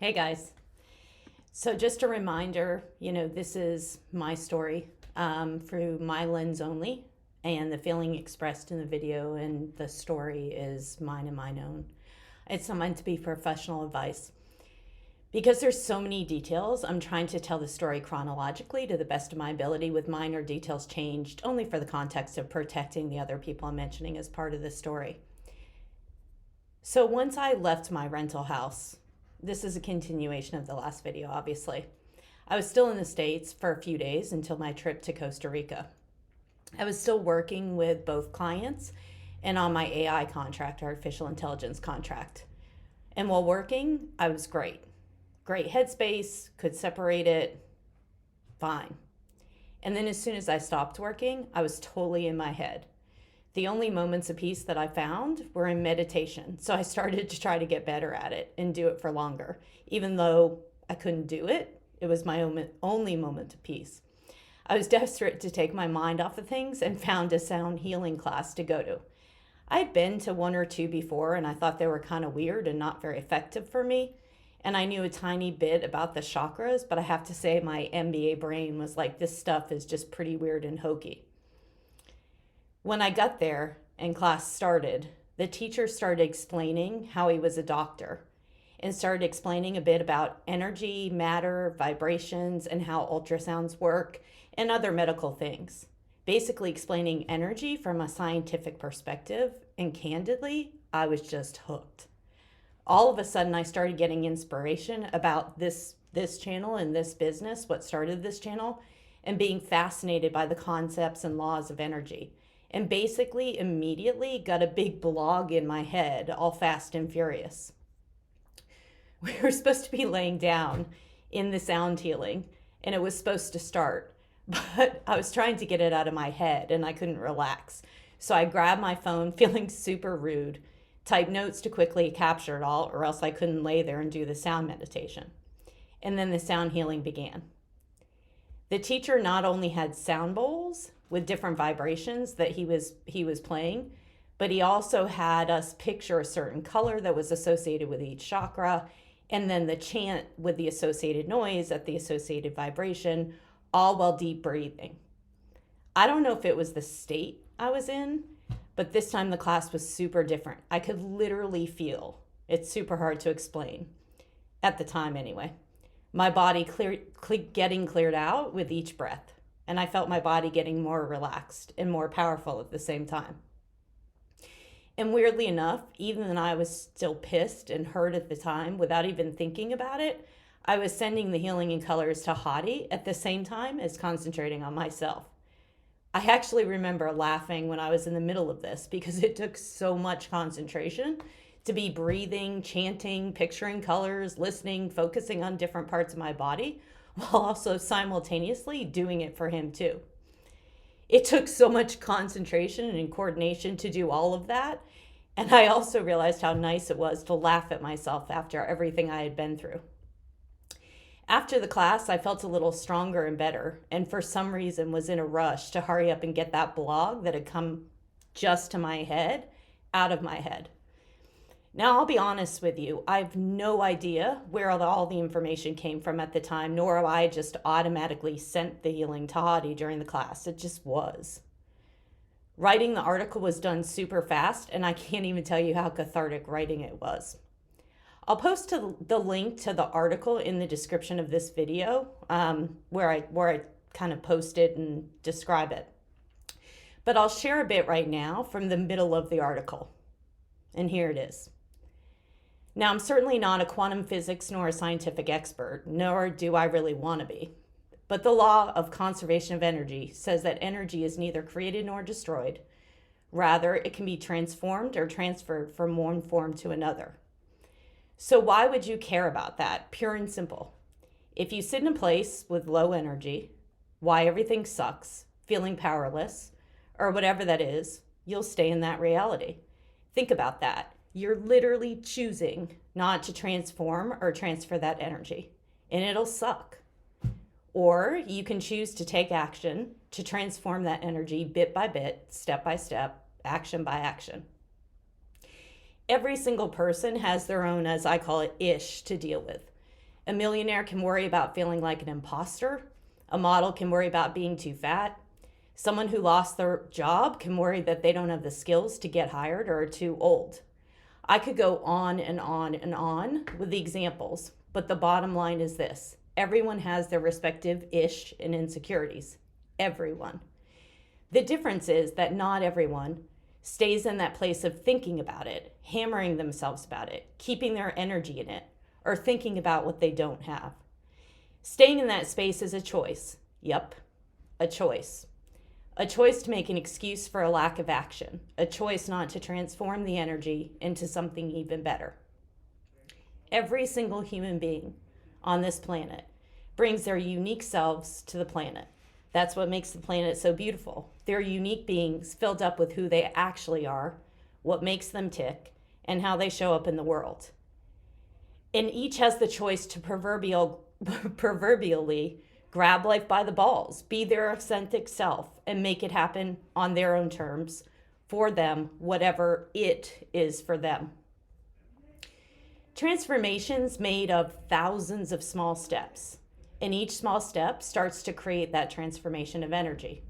Hey guys. So, just a reminder, this is my story through my lens only, and the feeling expressed in the video and the story is mine and mine own. It's not meant to be professional advice. Because there's so many details, I'm trying to tell the story chronologically to the best of my ability, with minor details changed only for the context of protecting the other people I'm mentioning as part of the story. So, once I left my rental house, this is a continuation of the last video, obviously. I was still in the States for a few days until my trip to Costa Rica. I was still working with both clients and on my AI contract, artificial intelligence contract. And while working, I was great. Great headspace, could separate it, fine. And then as soon as I stopped working, I was totally in my head. The only moments of peace that I found were in meditation. So I started to try to get better at it and do it for longer. Even though I couldn't do it, it was my only moment of peace. I was desperate to take my mind off of things and found a sound healing class to go to. I had been to one or two before and I thought they were kind of weird and not very effective for me. And I knew a tiny bit about the chakras, but I have to say my MBA brain was like, this stuff is just pretty weird and hokey. When I got there and class started, the teacher started explaining how he was a doctor and started explaining a bit about energy, matter, vibrations, and how ultrasounds work and other medical things. Basically explaining energy from a scientific perspective, and candidly, I was just hooked. All of a sudden, I started getting inspiration about this channel and this business, what started this channel, and being fascinated by the concepts and laws of energy. And basically immediately got a big blog in my head, all fast and furious. We were supposed to be laying down in the sound healing, and it was supposed to start, but I was trying to get it out of my head and I couldn't relax. So I grabbed my phone, feeling super rude, typed notes to quickly capture it all, or else I couldn't lay there and do the sound meditation. And then the sound healing began. The teacher not only had sound bowls with different vibrations that he was playing, but he also had us picture a certain color that was associated with each chakra, and then the chant with the associated noise at the associated vibration, all while deep breathing. I don't know if it was the state I was in, but this time the class was super different. I could literally feel, it's super hard to explain, at the time anyway, my body getting cleared out with each breath. And I felt my body getting more relaxed and more powerful at the same time. And weirdly enough, even though I was still pissed and hurt at the time, without even thinking about it, I was sending the healing and colors to Hadi at the same time as concentrating on myself. I actually remember laughing when I was in the middle of this because it took so much concentration to be breathing, chanting, picturing colors, listening, focusing on different parts of my body, while also simultaneously doing it for him too. It took so much concentration and coordination to do all of that, and I also realized how nice it was to laugh at myself after everything I had been through. After the class, I felt a little stronger and better, and for some reason was in a rush to hurry up and get that blog that had come just to my head out of my head. Now, I'll be honest with you, I have no idea where all the information came from at the time, nor have I just automatically sent the healing to Hadi during the class. It just was. Writing the article was done super fast, and I can't even tell you how cathartic writing it was. I'll post the link to the article in the description of this video, where I kind of post it and describe it. But I'll share a bit right now from the middle of the article. And here it is. Now, I'm certainly not a quantum physics nor a scientific expert, nor do I really want to be. But the law of conservation of energy says that energy is neither created nor destroyed. Rather, it can be transformed or transferred from one form to another. So why would you care about that? Pure and simple. If you sit in a place with low energy, why everything sucks, feeling powerless, or whatever that is, you'll stay in that reality. Think about that. You're literally choosing not to transform or transfer that energy, and it'll suck. Or you can choose to take action to transform that energy bit by bit, step by step, action by action. Every single person has their own, as I call it, ish to deal with. A millionaire can worry about feeling like an imposter. A model can worry about being too fat. Someone who lost their job can worry that they don't have the skills to get hired or are too old. I could go on and on and on with the examples, but the bottom line is this. Everyone has their respective ish and insecurities. Everyone. The difference is that not everyone stays in that place of thinking about it, hammering themselves about it, keeping their energy in it, or thinking about what they don't have. Staying in that space is a choice. Yep, a choice. A choice to make an excuse for a lack of action. A choice not to transform the energy into something even better. Every single human being on this planet brings their unique selves to the planet. That's what makes the planet so beautiful. They're unique beings filled up with who they actually are, what makes them tick, and how they show up in the world. And each has the choice to proverbially grab life by the balls, be their authentic self, and make it happen on their own terms, for them, whatever it is for them. Transformation's made of thousands of small steps, and each small step starts to create that transformation of energy.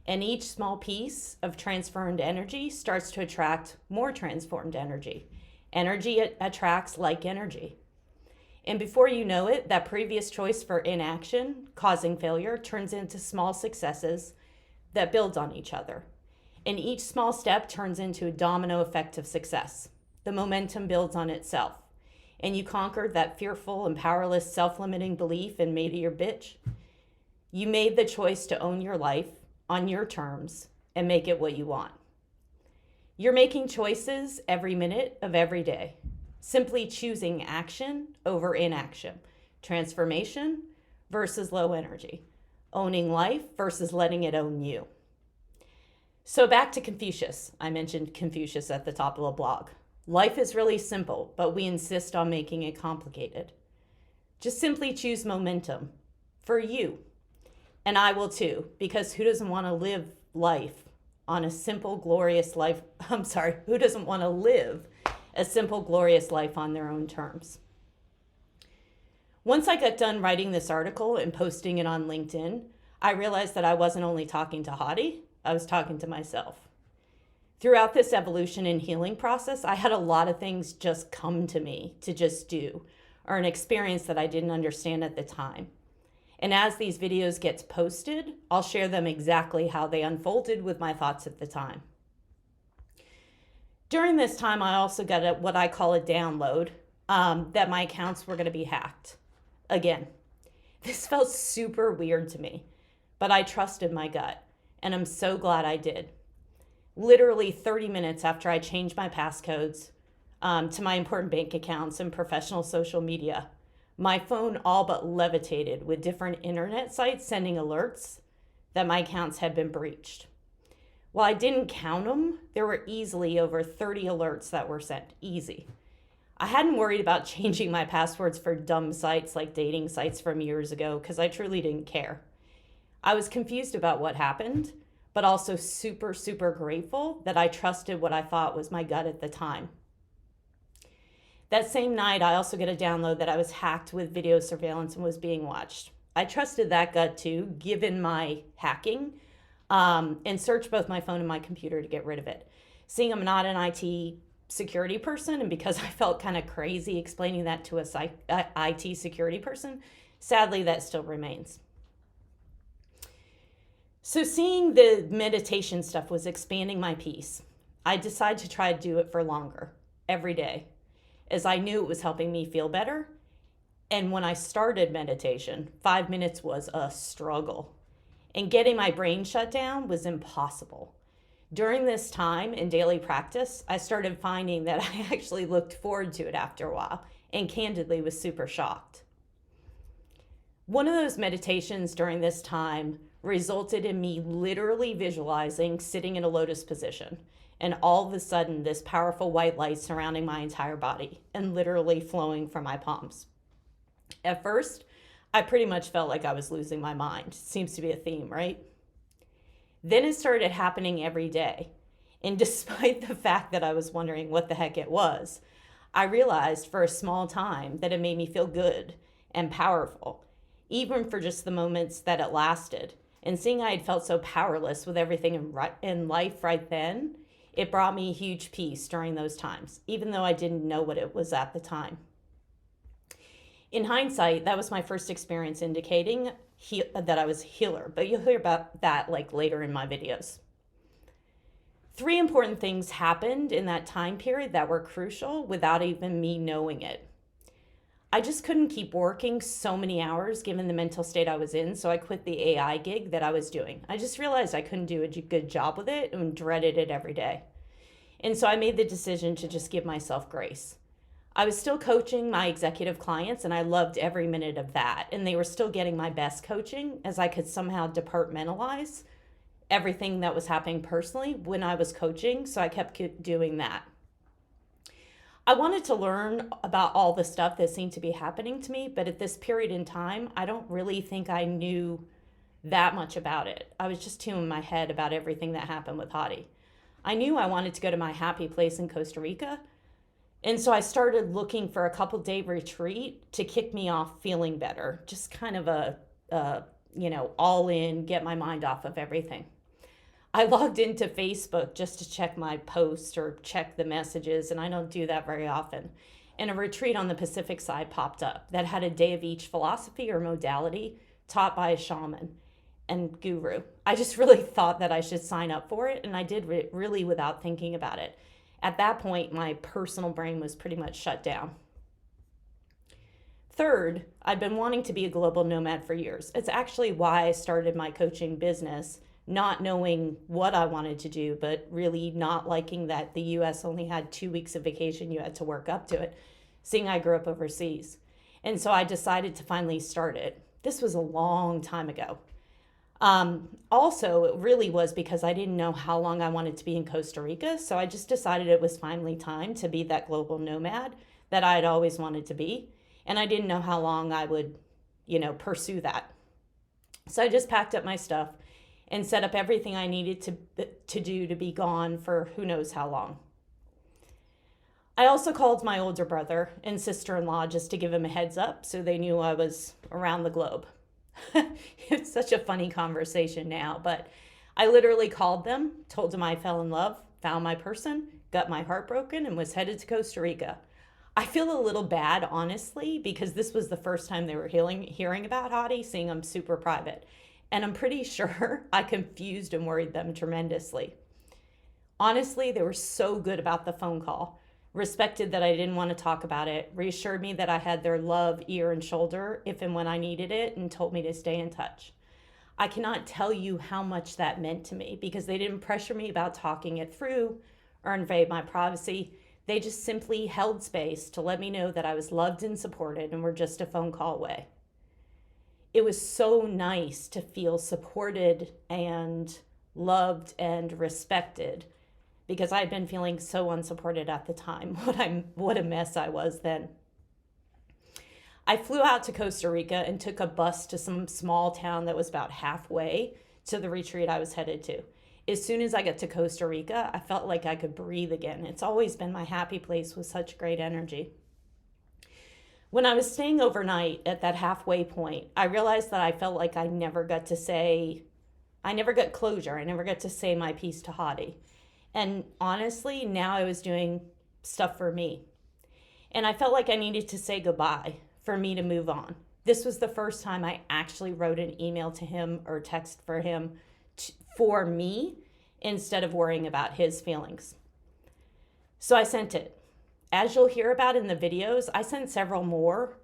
And each small piece of transformed energy starts to attract more transformed energy. Energy attracts like energy. And before you know it, that previous choice for inaction, causing failure, turns into small successes that build on each other. And each small step turns into a domino effect of success. The momentum builds on itself. And you conquered that fearful and powerless self-limiting belief and made it your bitch. You made the choice to own your life on your terms and make it what you want. You're making choices every minute of every day. Simply choosing action over inaction, transformation versus low energy, owning life versus letting it own you. So back to Confucius. I mentioned Confucius at the top of the blog. Life is really simple, but we insist on making it complicated. Just simply choose momentum for you. And I will too, because who doesn't want to live life on a simple, glorious life? Who doesn't want to live a simple, glorious life on their own terms? Once I got done writing this article and posting it on LinkedIn, I realized that I wasn't only talking to Hadi, I was talking to myself. Throughout this evolution and healing process, I had a lot of things just come to me to just do, or an experience that I didn't understand at the time. And as these videos get posted, I'll share them exactly how they unfolded with my thoughts at the time. During this time, I also got what I call a download that my accounts were going to be hacked. Again, this felt super weird to me, but I trusted my gut, and I'm so glad I did. Literally 30 minutes after I changed my passcodes to my important bank accounts and professional social media, my phone all but levitated with different internet sites sending alerts that my accounts had been breached. While I didn't count them, there were easily over 30 alerts that were sent. Easy. I hadn't worried about changing my passwords for dumb sites like dating sites from years ago because I truly didn't care. I was confused about what happened, but also super, super grateful that I trusted what I thought was my gut at the time. That same night, I also get a download that I was hacked with video surveillance and was being watched. I trusted that gut too, given my hacking, and searched both my phone and my computer to get rid of it. Seeing I'm not an IT security person, and because I felt kind of crazy explaining that to a IT security person, sadly, that still remains. So seeing the meditation stuff was expanding my peace. I decided to try to do it for longer, every day, as I knew it was helping me feel better. And when I started meditation, 5 minutes was a struggle. And getting my brain shut down was impossible. During this time in daily practice, I started finding that I actually looked forward to it after a while, and candidly was super shocked. One of those meditations during this time resulted in me literally visualizing sitting in a lotus position, and all of a sudden this powerful white light surrounding my entire body and literally flowing from my palms. At first, I pretty much felt like I was losing my mind. Seems to be a theme, right? Then it started happening every day. And despite the fact that I was wondering what the heck it was, I realized for a small time that it made me feel good and powerful, even for just the moments that it lasted. And seeing I had felt so powerless with everything in life right then, it brought me huge peace during those times, even though I didn't know what it was at the time. In hindsight, that was my first experience indicating that I was a healer, but you'll hear about that like later in my videos. 3 important things happened in that time period that were crucial without even me knowing it. I just couldn't keep working so many hours given the mental state I was in, so I quit the AI gig that I was doing. I just realized I couldn't do a good job with it and dreaded it every day. And so I made the decision to just give myself grace. I was still coaching my executive clients, and I loved every minute of that. And they were still getting my best coaching, as I could somehow departmentalize everything that was happening personally when I was coaching. So I kept doing that. I wanted to learn about all the stuff that seemed to be happening to me, but at this period in time, I don't really think I knew that much about it. I was just too in my head about everything that happened with Hadi. I knew I wanted to go to my happy place in Costa Rica. And so I started looking for a couple-day retreat to kick me off feeling better. Just kind of a all in, get my mind off of everything. I logged into Facebook just to check my posts or check the messages, and I don't do that very often. And a retreat on the Pacific side popped up that had a day of each philosophy or modality taught by a shaman and guru. I just really thought that I should sign up for it, and I did really without thinking about it. At that point, my personal brain was pretty much shut down. Third, I'd been wanting to be a global nomad for years. It's actually why I started my coaching business, not knowing what I wanted to do, but really not liking that the US only had 2 weeks of vacation. You had to work up to it, seeing I grew up overseas. And so I decided to finally start it. This was a long time ago. Also, it really was because I didn't know how long I wanted to be in Costa Rica. So I just decided it was finally time to be that global nomad that I had always wanted to be. And I didn't know how long I would, pursue that. So I just packed up my stuff and set up everything I needed to do to be gone for who knows how long. I also called my older brother and sister-in-law just to give them a heads up so they knew I was around the globe. It's such a funny conversation now, but I literally called them, told them I fell in love, found my person, got my heart broken, and was headed to Costa Rica. I feel a little bad, honestly, because this was the first time they were hearing about Hadi, seeing I'm super private. And I'm pretty sure I confused and worried them tremendously. Honestly, they were so good about the phone call, respected that I didn't want to talk about it, reassured me that I had their love, ear, and shoulder if and when I needed it, and told me to stay in touch. I cannot tell you how much that meant to me because they didn't pressure me about talking it through or invade my privacy. They just simply held space to let me know that I was loved and supported and were just a phone call away. It was so nice to feel supported and loved and respected because I had been feeling so unsupported at the time. What a mess I was then. I flew out to Costa Rica and took a bus to some small town that was about halfway to the retreat I was headed to. As soon as I got to Costa Rica, I felt like I could breathe again. It's always been my happy place with such great energy. When I was staying overnight at that halfway point, I realized that I felt like I never got closure. I never got to say my piece to Hadi. And honestly, now I was doing stuff for me. And I felt like I needed to say goodbye for me to move on. This was the first time I actually wrote an email to him or text for him for me instead of worrying about his feelings. So I sent it. As you'll hear about in the videos, I sent several more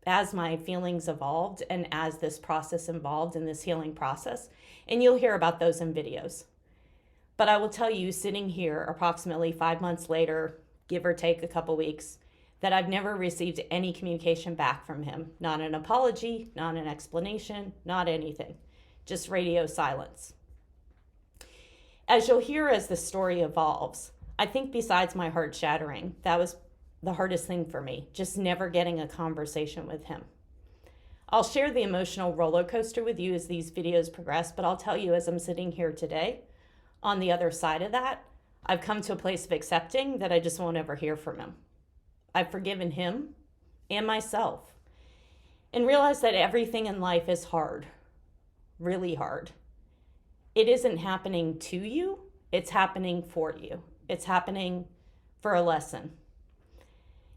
as my feelings evolved and as this process involved in this healing process. And you'll hear about those in videos. But I will tell you, sitting here approximately 5 months later, give or take a couple weeks, that I've never received any communication back from him. Not an apology, not an explanation, not anything. Just radio silence. As you'll hear as the story evolves, I think besides my heart shattering, that was the hardest thing for me, just never getting a conversation with him. I'll share the emotional roller coaster with you as these videos progress, but I'll tell you as I'm sitting here today, on the other side of that, I've come to a place of accepting that I just won't ever hear from him. I've forgiven him and myself. and realize that everything in life is hard, really hard. It isn't happening to you, it's happening for you. It's happening for a lesson.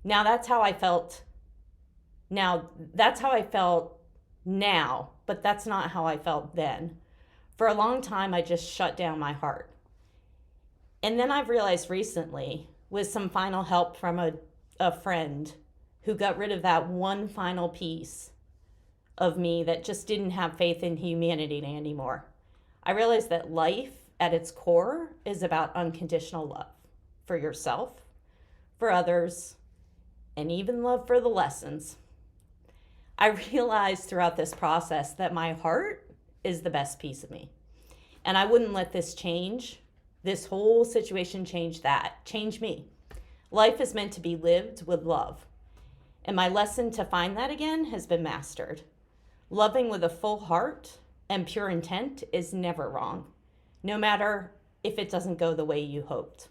Now that's how I felt. Now, but that's not how I felt then. For a long time, I just shut down my heart. And then I've realized recently, with some final help from a friend who got rid of that one final piece of me that just didn't have faith in humanity anymore, I realized that life at its core is about unconditional love for yourself, for others, and even love for the lessons. I realized throughout this process that my heart is the best piece of me. And I wouldn't let this whole situation change me. Life is meant to be lived with love. And my lesson to find that again has been mastered. Loving with a full heart and pure intent is never wrong, no matter if it doesn't go the way you hoped.